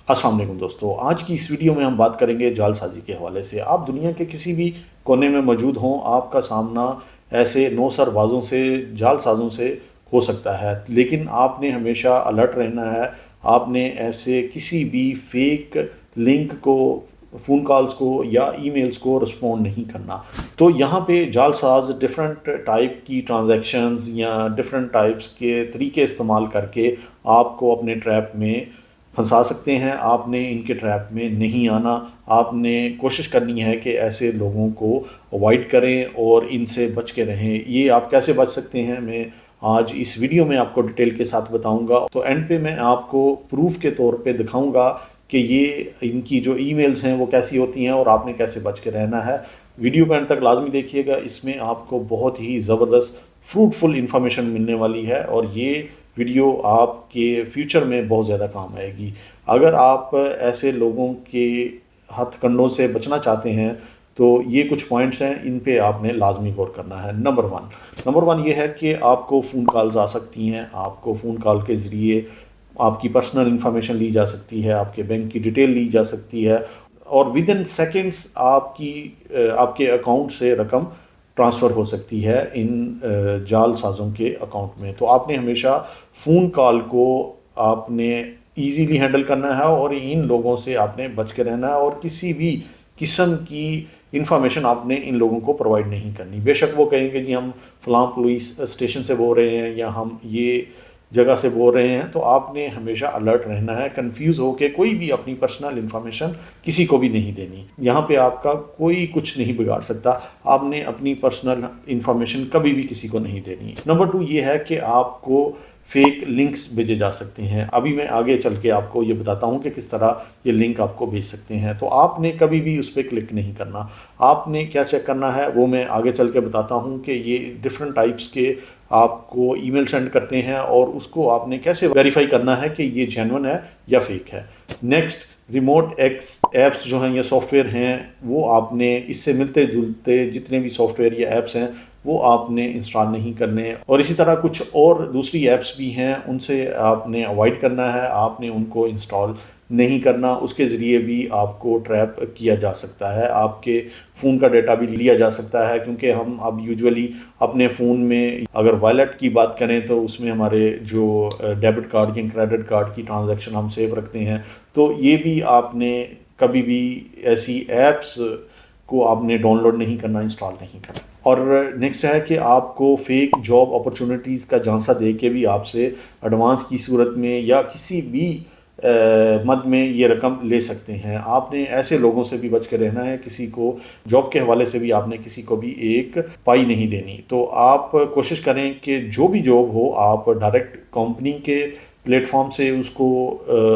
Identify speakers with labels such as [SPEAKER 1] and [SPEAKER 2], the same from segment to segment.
[SPEAKER 1] अस्सलाम वालेकुम दोस्तों, आज की इस वीडियो में हम बात करेंगे जालसाजी के हवाले से। आप दुनिया के किसी भी कोने में मौजूद हों, आपका सामना ऐसे नौसरबाजों से, जालसाजों से हो सकता है, लेकिन आपने हमेशा अलर्ट रहना है। आपने ऐसे किसी भी फेक लिंक को, फ़ोन कॉल्स को या ईमेल्स को रिस्पॉन्ड नहीं करना। तो यहाँ पे जालसाज डिफरेंट टाइप की ट्रांजैक्शंस या डिफरेंट टाइप्स के तरीके इस्तेमाल करके आपको अपने ट्रैप में फंसा सकते हैं। आपने इनके ट्रैप में नहीं आना। आपने कोशिश करनी है कि ऐसे लोगों को अवॉइड करें और इनसे बच के रहें। ये आप कैसे बच सकते हैं, मैं आज इस वीडियो में आपको डिटेल के साथ बताऊंगा। तो एंड पे मैं आपको प्रूफ के तौर पे दिखाऊंगा कि ये इनकी जो ईमेल्स हैं वो कैसी होती हैं और आपने कैसे बच के रहना है। वीडियो को एंड तक लाजमी देखिएगा, इसमें आपको बहुत ही ज़बरदस्त फ्रूटफुल इंफॉर्मेशन मिलने वाली है और ये वीडियो आपके फ्यूचर में बहुत ज़्यादा काम आएगी। अगर आप ऐसे लोगों के हथकंडों से बचना चाहते हैं तो ये कुछ पॉइंट्स हैं, इन पे आपने लाजमी गौर करना है। नंबर वन ये है कि आपको फ़ोन कॉल्स आ सकती हैं। आपको फ़ोन कॉल के ज़रिए आपकी पर्सनल इंफॉर्मेशन ली जा सकती है, आपके बैंक की डिटेल ली जा सकती है और विद इन सेकेंड्स आपके अकाउंट से रकम ट्रांसफ़र हो सकती है इन जालसाजों के अकाउंट में। तो आपने हमेशा फ़ोन कॉल को आपने इजीली हैंडल करना है और इन लोगों से आपने बच के रहना है और किसी भी किस्म की इंफॉर्मेशन आपने इन लोगों को प्रोवाइड नहीं करनी। बेशक वो कहेंगे जी हम फ़लाँ पुलिस स्टेशन से बोल रहे हैं या हम ये जगह से बोल रहे हैं, तो आपने हमेशा अलर्ट रहना है। कंफ्यूज हो के कोई भी अपनी पर्सनल इन्फॉर्मेशन किसी को भी नहीं देनी। यहाँ पे आपका कोई कुछ नहीं बिगाड़ सकता। आपने अपनी पर्सनल इन्फॉर्मेशन कभी भी किसी को नहीं देनी। नंबर 2 ये है कि आपको फेक लिंक्स भेजे जा सकते हैं। अभी मैं आगे चल के आपको ये बताता हूँ कि किस तरह ये लिंक आपको भेज सकते हैं। तो आपने कभी भी उस पर क्लिक नहीं करना। आपने क्या चेक करना है वो मैं आगे चल के बताता हूँ कि ये डिफरेंट टाइप्स के आपको ईमेल सेंड करते हैं और उसको आपने कैसे वेरीफाई करना है कि ये जेन्युइन है या फेक है। नेक्स्ट, रिमोट एक्स ऐप्स जो हैं या सॉफ्टवेयर हैं, वो आपने इससे मिलते जुलते जितने भी सॉफ्टवेयर या ऐप्स हैं वो आपने इंस्टॉल नहीं करने। और इसी तरह कुछ और दूसरी ऐप्स भी हैं, उनसे आपने अवॉइड करना है। आपने उनको इंस्टॉल नहीं करना, उसके ज़रिए भी आपको ट्रैप किया जा सकता है। आपके फ़ोन का डाटा भी लिया जा सकता है, क्योंकि हम अब यूजुअली अपने फ़ोन में अगर वॉलेट की बात करें तो उसमें हमारे जो डेबिट कार्ड या क्रेडिट कार्ड की ट्रांजैक्शन हम सेव रखते हैं। तो ये भी आपने कभी भी ऐसी ऐप्स को आपने डाउनलोड नहीं करना, इंस्टॉल नहीं करना। और नेक्स्ट है कि आपको फेक जॉब अपॉर्चुनिटीज़ का झांसा दे के भी आपसे एडवांस की सूरत में या किसी भी मद में ये रकम ले सकते हैं। आपने ऐसे लोगों से भी बच के रहना है। किसी को जॉब के हवाले से भी आपने किसी को भी एक पाई नहीं देनी। तो आप कोशिश करें कि जो भी जॉब हो आप डायरेक्ट कंपनी के प्लेटफॉर्म से उसको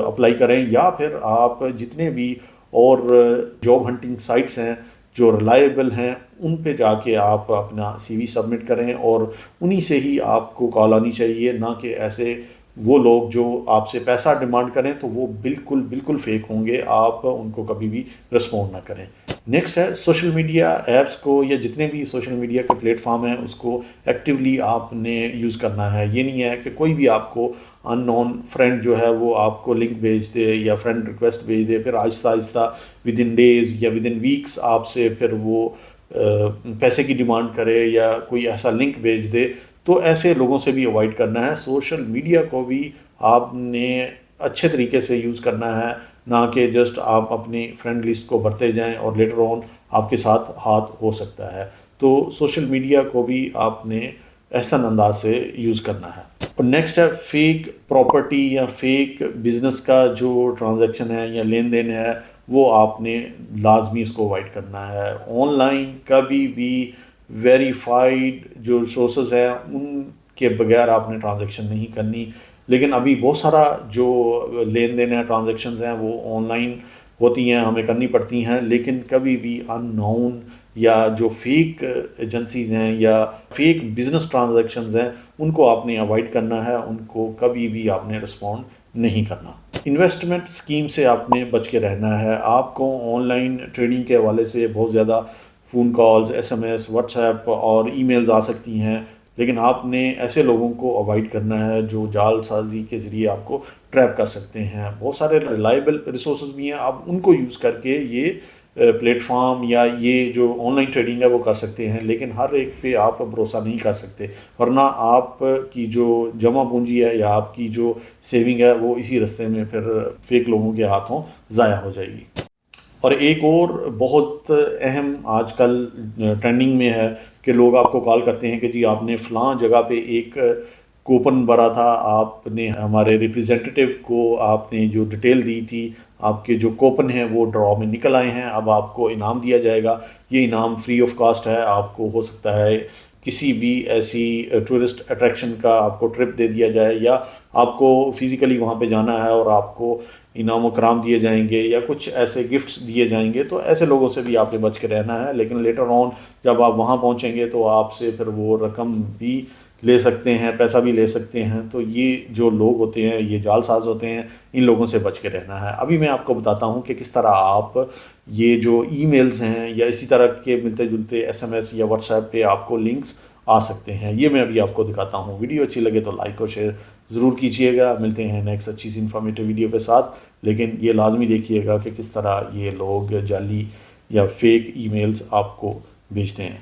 [SPEAKER 1] अप्लाई करें, या फिर आप जितने भी और जॉब हंटिंग साइट्स हैं जो रिलायबल हैं उन पे जाके आप अपना सीवी सबमिट करें और उन्हीं से ही आपको कॉल आनी चाहिए, ना कि ऐसे वो लोग जो आपसे पैसा डिमांड करें तो वो बिल्कुल फेक होंगे। आप उनको कभी भी रिस्पॉन्ड ना करें। नेक्स्ट है, सोशल मीडिया ऐप्स को या जितने भी सोशल मीडिया के प्लेटफॉर्म हैं उसको एक्टिवली आपने यूज़ करना है। ये नहीं है कि कोई भी आपको अननोन फ्रेंड जो है वो आपको लिंक भेज दे या फ्रेंड रिक्वेस्ट भेज दे, फिर Aahista Aahista with in days या विद इन वीक्स आपसे फिर वो पैसे की डिमांड करे या कोई ऐसा लिंक भेज दे। तो ऐसे लोगों से भी अवॉइड करना है। सोशल मीडिया को भी आपने अच्छे तरीके से यूज़ करना है, ना कि जस्ट आप अपनी फ्रेंड लिस्ट को भरते जाएं और लेटर ऑन आपके साथ हाथ हो सकता है। तो सोशल मीडिया को भी आपने एहसन अंदाज से यूज़ करना है। और नेक्स्ट है, फेक प्रॉपर्टी या फेक बिज़नेस का जो ट्रांजैक्शन है या लेन देन है वो आपने लाजमी उसको अवॉइड करना है। ऑनलाइन कभी भी वेरीफाइड जो सोर्सेज हैं उनके बगैर आपने ट्रांजैक्शन नहीं करनी। लेकिन अभी बहुत सारा जो लेन देन है, ट्रांजैक्शंस हैं, वो ऑनलाइन होती हैं, हमें करनी पड़ती हैं। लेकिन कभी भी अननोन या जो फेक एजेंसीज़ हैं या फेक बिज़नेस ट्रांजैक्शंस हैं उनको आपने अवॉइड करना है, उनको कभी भी आपने रिस्पॉन्ड नहीं करना। इन्वेस्टमेंट स्कीम से आपने बच के रहना है। आपको ऑनलाइन ट्रेडिंग के हवाले से बहुत ज़्यादा फ़ोन कॉल्स, एसएमएस, व्हाट्सएप और ईमेल्स आ सकती हैं, लेकिन आपने ऐसे लोगों को अवॉइड करना है जो जालसाजी के ज़रिए आपको ٹریپ کر سکتے ہیں. بہت سارے ریلائبل ریسورسز بھی ہیں, آپ ان کو یوز کر کے یہ پلیٹ فارم یا یہ جو آن لائن ٹریڈنگ ہے وہ کر سکتے ہیں, لیکن ہر ایک پہ آپ بھروسہ نہیں کر سکتے, ورنہ آپ کی جو جمع پونجی ہے یا آپ کی جو سیونگ ہے وہ اسی رستے میں پھر فیک لوگوں کے ہاتھوں ضائع ہو جائے گی. اور ایک اور بہت اہم آج کل ٹرینڈنگ میں ہے کہ لوگ آپ کو کال کرتے ہیں کہ جی آپ نے فلاں جگہ پہ ایک کوپن بھرا تھا, آپ نے ہمارے ریپریزنٹیٹیو کو آپ نے جو ڈیٹیل دی تھی, آپ کے جو کوپن ہیں وہ ڈرا میں نکل آئے ہیں, اب آپ کو انعام دیا جائے گا. یہ انعام فری آف کاسٹ ہے, آپ کو ہو سکتا ہے کسی بھی ایسی ٹورسٹ اٹریکشن کا آپ کو ٹرپ دے دیا جائے, یا آپ کو فزیکلی وہاں پہ جانا ہے اور آپ کو انعام و کرام دیے جائیں گے یا کچھ ایسے گفٹس دیے جائیں گے, تو ایسے لوگوں سے بھی آپ نے بچ کے رہنا ہے. لیکن لیٹر آن جب آپ وہاں پہنچیں گے تو آپ سے پھر وہ رقم بھی لے سکتے ہیں, پیسہ بھی لے سکتے ہیں. تو یہ جو لوگ ہوتے ہیں یہ جعل ساز ہوتے ہیں, ان لوگوں سے بچ کے رہنا ہے. ابھی میں آپ کو بتاتا ہوں کہ کس طرح آپ یہ جو ای میلز ہیں یا اسی طرح کے ملتے جلتے ایس ایم ایس یا واٹس ایپ پہ آپ کو لنکس آ سکتے ہیں, یہ میں ابھی آپ کو دکھاتا ہوں. ویڈیو اچھی لگے تو لائک اور شیئر ضرور کیجیے گا. ملتے ہیں نیکسٹ اچھی سی انفارمیٹیو ویڈیو کے ساتھ, لیکن یہ لازمی دیکھیے گا کہ کس طرح یہ لوگ جعلی یا فیک ای میلز آپ کو بھیجتے ہیں.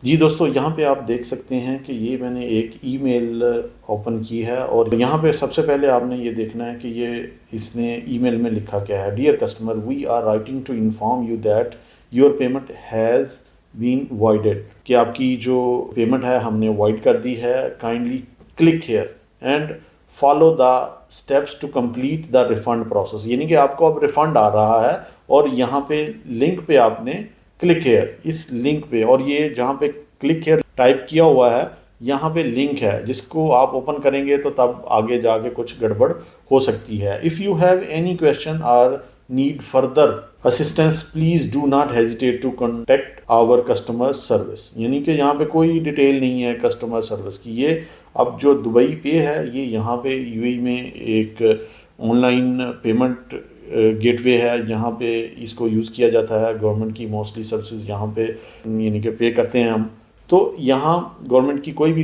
[SPEAKER 1] جی دوستو, یہاں پہ آپ دیکھ سکتے ہیں کہ یہ میں نے ایک ای میل اوپن کی ہے, اور یہاں پہ سب سے پہلے آپ نے یہ دیکھنا ہے کہ یہ اس نے ای میل میں لکھا کیا ہے. Dear customer, we are writing to inform you that your payment has been voided, کہ آپ کی جو پیمنٹ ہے ہم نے وائڈ کر دی ہے. Kindly click here and follow the steps to complete the refund process, یعنی کہ آپ کو اب ریفنڈ آ رہا ہے, اور یہاں پہ لنک پہ آپ نے کلک ہیئر, اس لنک پہ, اور یہ جہاں پہ کلک ہیئر ٹائپ کیا ہوا ہے یہاں پہ لنک ہے جس کو آپ اوپن کریں گے تو تب آگے جا کے کچھ گڑبڑ ہو سکتی ہے. If you have any question or need further assistance please do not hesitate to contact our customer service, یعنی کہ یہاں پہ کوئی ڈیٹیل نہیں ہے کسٹمر سروس کی. یہ اب جو دبئی پے ہے یہ یہاں پہ یو اے میں ایک آن لائن پیمنٹ گیٹ وے ہے, جہاں پہ اس کو یوز کیا جاتا ہے. گورنمنٹ کی موسٹلی سروسز یہاں پہ یعنی کہ پے کرتے ہیں ہم, تو یہاں گورنمنٹ کی کوئی بھی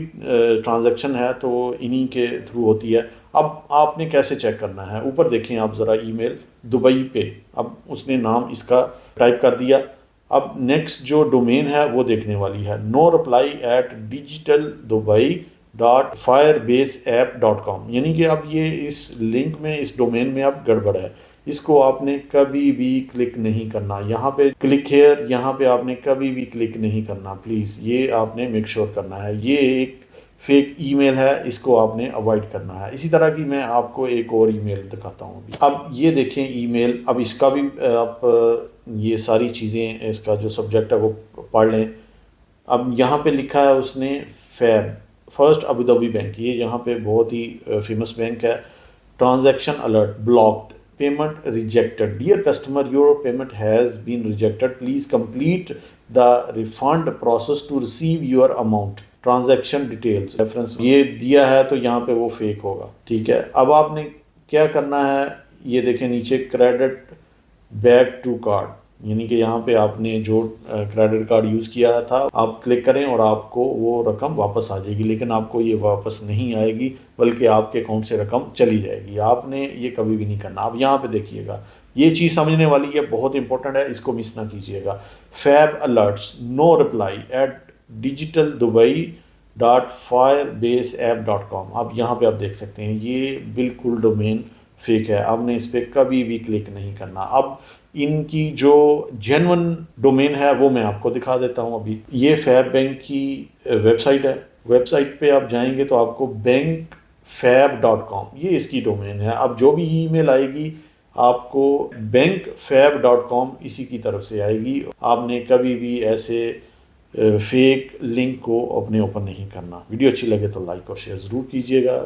[SPEAKER 1] ٹرانزیکشن ہے تو انہی کے تھرو ہوتی ہے. اب آپ نے کیسے چیک کرنا ہے, اوپر دیکھیں آپ ذرا ای میل دبئی پے, اب اس نے نام اس کا ٹائپ کر دیا. اب نیکسٹ جو ڈومین ہے وہ دیکھنے والی ہے no reply@digitaldubai.firebaseiapp.com, یعنی کہ اب یہ اس لنک میں اس ڈومین میں اب گڑبڑ ہے, اس کو آپ نے کبھی بھی کلک نہیں کرنا. یہاں پہ کلک ہیئر, یہاں پہ آپ نے کبھی بھی کلک نہیں کرنا پلیز, یہ آپ نے میک شور کرنا ہے. یہ ایک فیک ای میل ہے, اس کو آپ نے اوائڈ کرنا ہے. اسی طرح کی میں آپ کو ایک اور ای میل دکھاتا ہوں. اب یہ دیکھیں ای میل, اب اس کا بھی آپ یہ ساری چیزیں اس کا جو سبجیکٹ ہے وہ پڑھ لیں. اب یہاں پہ لکھا ہے اس نے فیب, فرسٹ ابوظہبی بینک, یہ یہاں پہ بہت ہی فیمس بینک ہے. Transaction alert blocked, payment rejected, dear customer your payment has been rejected, please complete the refund process to receive your amount, transaction details, reference یہ دیا ہے تو یہاں پہ وہ فیک ہوگا. ٹھیک ہے, اب آپ نے کیا کرنا ہے, یہ دیکھیں نیچے کریڈٹ بیک ٹو کارڈ, یعنی کہ یہاں پہ آپ نے جو کریڈٹ کارڈ یوز کیا تھا آپ کلک کریں اور آپ کو وہ رقم واپس آ جائے گی. لیکن آپ کو یہ واپس نہیں آئے گی بلکہ آپ کے اکاؤنٹ سے رقم چلی جائے گی. آپ نے یہ کبھی بھی نہیں کرنا. اب یہاں پہ دیکھیے گا, یہ چیز سمجھنے والی ہے, بہت امپورٹنٹ ہے, اس کو مس نہ کیجیے گا. فیب الرٹس no reply@digitaldubai.firebaseiapp.com, اب یہاں پہ آپ دیکھ سکتے ہیں یہ بالکل ڈومین فیک ہے. آپ نے اس پہ کبھی بھی کلک نہیں کرنا. اب ان کی جو جینون ڈومین ہے وہ میں آپ کو دکھا دیتا ہوں. ابھی یہ فیب بینک کی ویب سائٹ ہے, ویب سائٹ پہ آپ جائیں گے تو آپ کو bankfab.com یہ اس کی ڈومین ہے. اب جو بھی ای میل آئے گی آپ کو bankfab.com اسی کی طرف سے آئے گی. آپ نے کبھی بھی ایسے فیک لنک کو اپنے اوپن نہیں کرنا. ویڈیو اچھی لگے تو لائک اور شیئر ضرور کیجیے گا.